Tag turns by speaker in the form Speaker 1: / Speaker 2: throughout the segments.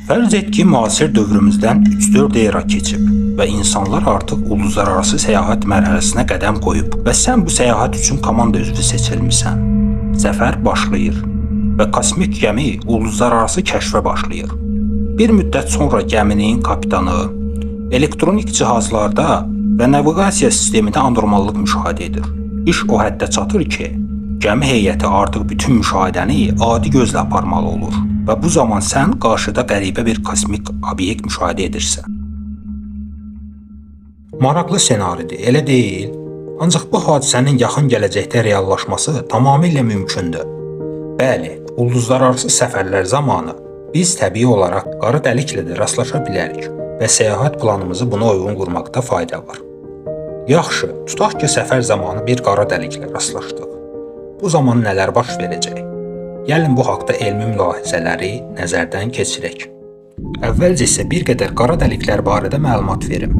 Speaker 1: Fərz et ki, müasir dövrümüzdən 3-4 era keçib və insanlar artıq ulduzlararası səyahət mərhələsinə qədəm qoyub və sən bu səyahət üçün komanda üzvü seçilmisən. Səfər başlayır və kosmik gəmi ulduzlararası kəşfə başlayır. Bir müddət sonra gəminin kapitanı elektronik cihazlarda və naviqasiya sistemində anormallıq müşahidə edir. İş o həddə çatır ki, gəmi heyəti artıq bütün müşahidəni adi gözlə aparmalı olur və bu zaman sən qarşıda qəribə bir kosmik obyekt müşahidə edirsən. Maraqlı ssenaridir, elə deyil? Ancaq bu hadisənin yaxın gələcəkdə reallaşması tamamilə mümkündür. Bəli, ulduzlararası səfərlər zamanı biz təbii olaraq qara dəliklə də rastlaşa bilərik və səyahət planımızı buna uyğun qurmaqda fayda var. Yaxşı, tutaq ki, səfər zamanı bir qara dəliklə rastlaşdıq. Bu zaman nələr baş verəcək? Gəlin bu haqda elmi mülahizələri nəzərdən keçirək. Əvvəlcə isə bir qədər qara dəliklər barədə məlumat verim.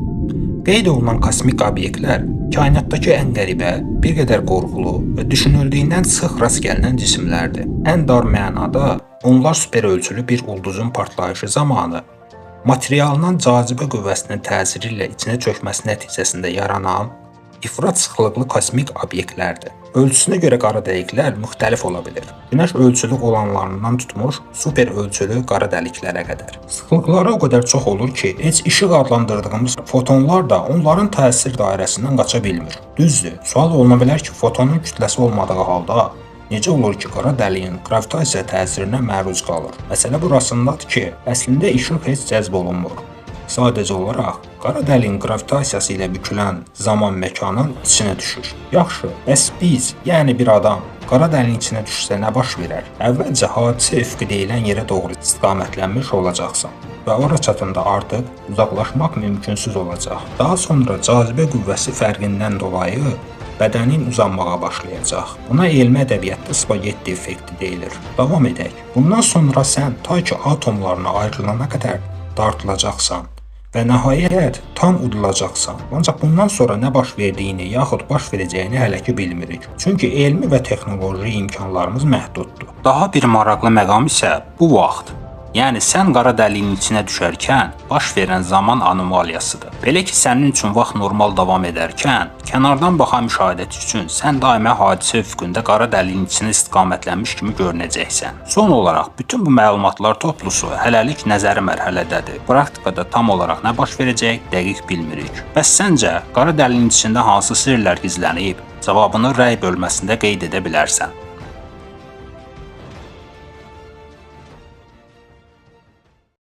Speaker 1: Qeyd olunan kosmik obyektlər kainatdakı ən qəribə, bir qədər qorxulu və düşünüldüyündən sıx rast gəlinən cisimlərdir. Ən dar mənada onlar süperölçülü bir ulduzun partlayışı zamanı materialından cazibə qüvvəsinin təsiri ilə içinə çökməsi nəticəsində yaranan ifrat sıxlıqlı kosmik obyektlərdir. Ölçüsünə görə qara dəliklər müxtəlif ola bilir. Günəş ölçülü olanlarından tutmuş super ölçülü qara dəliklərə qədər. Sıxlıqları o qədər çox olur ki, heç işıq adlandırdığımız fotonlar da onların təsir dairəsindən qaça bilmir. Düzdür, sual oluna bilər ki, fotonun kütləsi olmadığı halda necə olur ki, qara dəliyin qravitasiya təsirinə məruz qalır? Məsələ burasındadır ki, əslində işıq heç cəzb olunmur. Sadəcə olaraq qara dəliyin qravitasiyası ilə bükülən zaman-məkanın içinə düşür. Yaxşı, bəs biz, yəni bir adam qara dəlinin içinə düşsə nə baş verər? Əvvəlcə hadisə üfüqü deyilən yerə doğru istiqamətlənmiş olacaqsan və ora çatanda artıq uzaqlaşmaq mümkünsüz olacaq. Daha sonra cazibə qüvvəsi fərqindən dolayı bədənin uzanmağa başlayacaq. Buna elmi ədəbiyyatda spagetti effekti deyilir. Davam edək. Bundan sonra sən ta ki atomlarına ayrılana qədər dartılacaqsan və nəhayət tam udulacaqsan. Ancaq bundan sonra nə baş verdiyini yaxud baş verəcəyini hələ ki bilmirik. Çünki elmi və texnoloji imkanlarımız məhduddur. Daha bir maraqlı məqam isə bu vaxt. Yəni sən qara dəliyin içinə düşərkən baş verən zaman anomaliyasıdır. Belə ki, sənin üçün vaxt normal davam edərkən, kənardan baxan müşahidəçi üçün sən daima hadisə üfüqündə qara dəliyin içinə istiqamətlənmiş kimi görünəcəksən. Son olaraq, bütün bu məlumatlar toplusu hələlik nəzəri mərhələdədir. Praktikada tam olaraq nə baş verəcək, dəqiq bilmirik. Bəs səncə, qara dəliyin içində hansı sirlər gizlənib? Cavabını rəy bölməsində qeyd edə bilərsən.